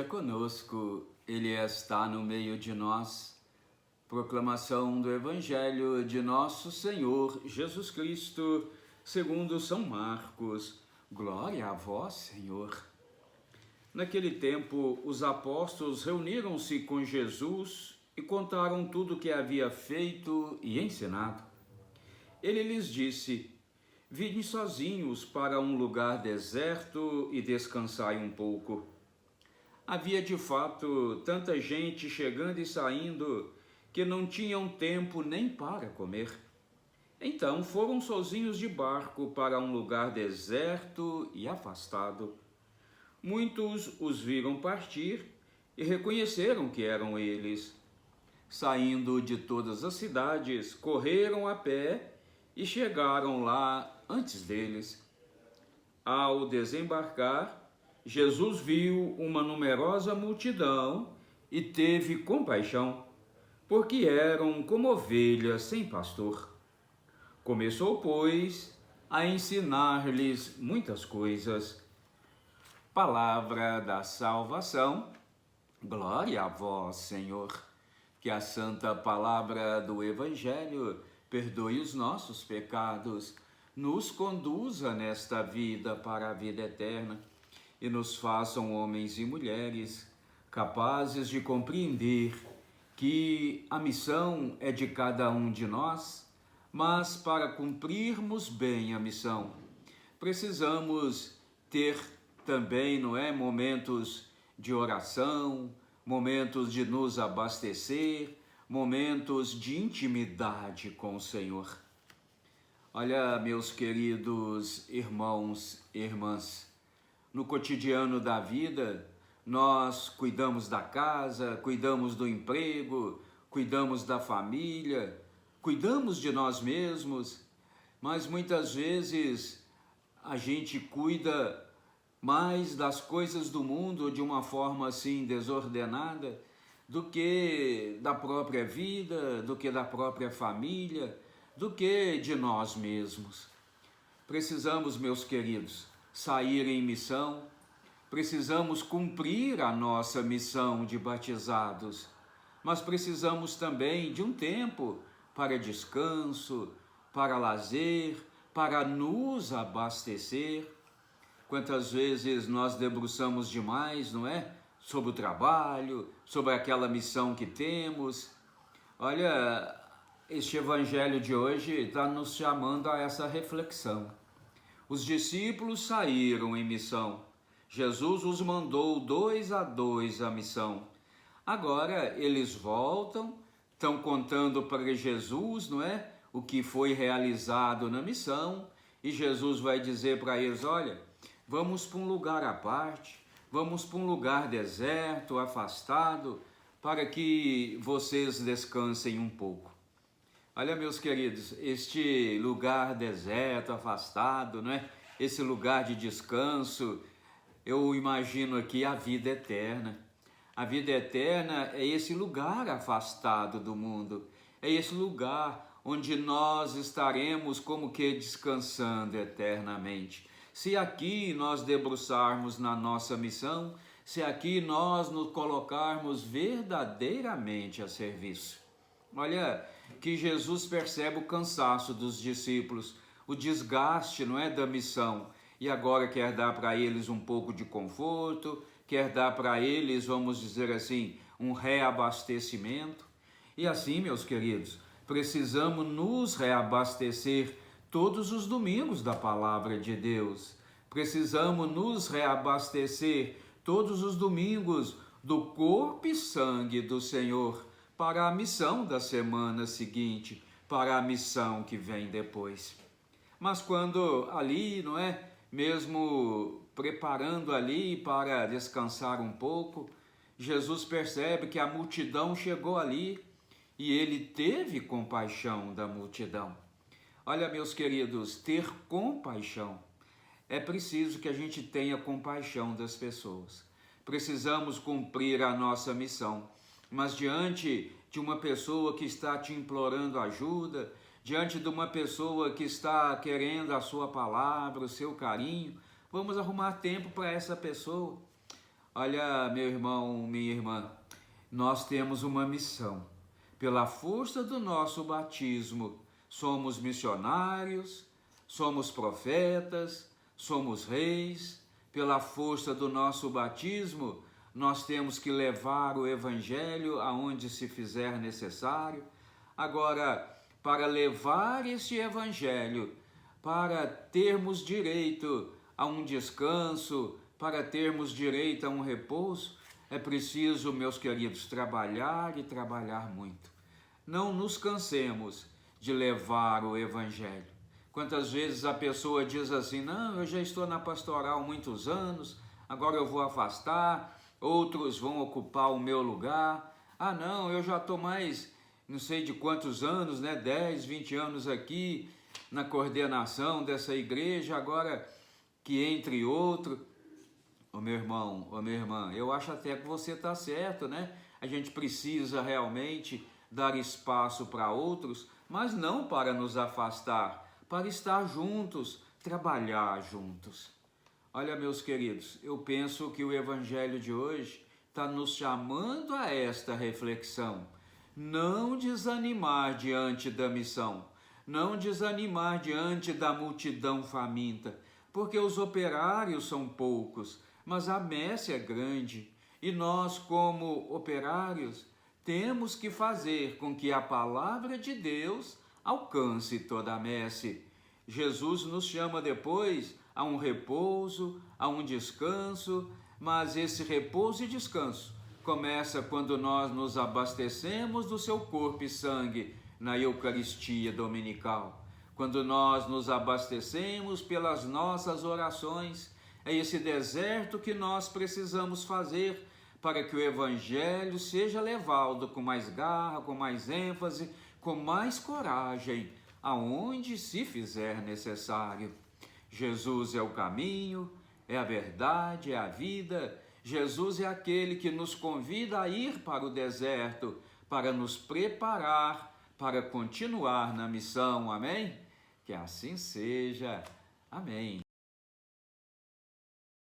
conosco, Ele está no meio de nós. Proclamação do Evangelho de Nosso Senhor Jesus Cristo, segundo São Marcos. Glória a vós, Senhor. Naquele tempo, os apóstolos reuniram-se com Jesus e contaram tudo o que havia feito e ensinado. Ele lhes disse: Vinde sozinhos para um lugar deserto e descansai um pouco. Havia de fato tanta gente chegando e saindo que não tinham tempo nem para comer. Então foram sozinhos de barco para um lugar deserto e afastado. Muitos os viram partir e reconheceram que eram eles. Saindo de todas as cidades, correram a pé e chegaram lá antes deles. Ao desembarcar, Jesus viu uma numerosa multidão e teve compaixão, porque eram como ovelhas sem pastor. Começou, pois, a ensinar-lhes muitas coisas. Palavra da salvação, glória a vós, Senhor. Que a santa palavra do Evangelho perdoe os nossos pecados, nos conduza nesta vida para a vida eterna e nos façam homens e mulheres capazes de compreender que a missão é de cada um de nós, mas para cumprirmos bem a missão, precisamos ter também, momentos de oração, momentos de nos abastecer, momentos de intimidade com o Senhor. Olha, meus queridos irmãos e irmãs, no cotidiano da vida, nós cuidamos da casa, cuidamos do emprego, cuidamos da família, cuidamos de nós mesmos, mas muitas vezes a gente cuida mais das coisas do mundo de uma forma assim desordenada do que da própria vida, do que da própria família, do que de nós mesmos. Precisamos, meus queridos, sair em missão, precisamos cumprir a nossa missão de batizados, mas precisamos também de um tempo para descanso, para lazer, para nos abastecer. Quantas vezes nós debruçamos demais, sobre o trabalho, sobre aquela missão que temos. Olha, este evangelho de hoje está nos chamando a essa reflexão. Os discípulos saíram em missão. Jesus os mandou 2 a 2 a missão. Agora eles voltam, estão contando para Jesus, o que foi realizado na missão, e Jesus vai dizer para eles: olha, vamos para um lugar à parte, vamos para um lugar deserto, afastado, para que vocês descansem um pouco. Olha, meus queridos, este lugar deserto, afastado, esse lugar de descanso, eu imagino aqui a vida eterna. A vida eterna é esse lugar afastado do mundo, é esse lugar onde nós estaremos como que descansando eternamente. Se aqui nós debruçarmos na nossa missão, se aqui nós nos colocarmos verdadeiramente a serviço. Olha, que Jesus percebe o cansaço dos discípulos, o desgaste, da missão, e agora quer dar para eles um pouco de conforto, quer dar para eles, vamos dizer assim, um reabastecimento. E assim, meus queridos, precisamos nos reabastecer todos os domingos da palavra de Deus. Precisamos nos reabastecer todos os domingos do corpo e sangue do Senhor para a missão da semana seguinte, para a missão que vem depois. Mas quando ali, mesmo preparando ali para descansar um pouco, Jesus percebe que a multidão chegou ali e ele teve compaixão da multidão. Olha, meus queridos, ter compaixão. É preciso que a gente tenha compaixão das pessoas. Precisamos cumprir a nossa missão. Mas diante de uma pessoa que está te implorando ajuda, diante de uma pessoa que está querendo a sua palavra, o seu carinho, vamos arrumar tempo para essa pessoa. Olha, meu irmão, minha irmã, nós temos uma missão. Pela força do nosso batismo, somos missionários, somos profetas, somos reis. Pela força do nosso batismo, nós temos que levar o Evangelho aonde se fizer necessário. Agora, para levar esse Evangelho, para termos direito a um descanso, para termos direito a um repouso, é preciso, meus queridos, trabalhar e trabalhar muito. Não nos cansemos de levar o Evangelho. Quantas vezes a pessoa diz assim, não, eu já estou na pastoral há muitos anos, agora eu vou afastar, outros vão ocupar o meu lugar. Ah não, eu já estou mais, não sei de quantos anos, 10, 20 anos aqui na coordenação dessa igreja, agora que entre outro. Ô meu irmão, ô minha irmã, eu acho até que você está certo, né? A gente precisa realmente dar espaço para outros, mas não para nos afastar, para estar juntos, trabalhar juntos. Olha, meus queridos, eu penso que o Evangelho de hoje está nos chamando a esta reflexão. Não desanimar diante da missão, não desanimar diante da multidão faminta, porque os operários são poucos, mas a messe é grande, e nós, como operários, temos que fazer com que a palavra de Deus alcance toda a messe. Jesus nos chama depois a um repouso, a um descanso, mas esse repouso e descanso começa quando nós nos abastecemos do seu corpo e sangue na Eucaristia dominical. Quando nós nos abastecemos pelas nossas orações, é esse deserto que nós precisamos fazer para que o Evangelho seja levado com mais garra, com mais ênfase, com mais coragem, aonde se fizer necessário. Jesus é o caminho, é a verdade, é a vida. Jesus é aquele que nos convida a ir para o deserto, para nos preparar, para continuar na missão. Amém? Que assim seja. Amém.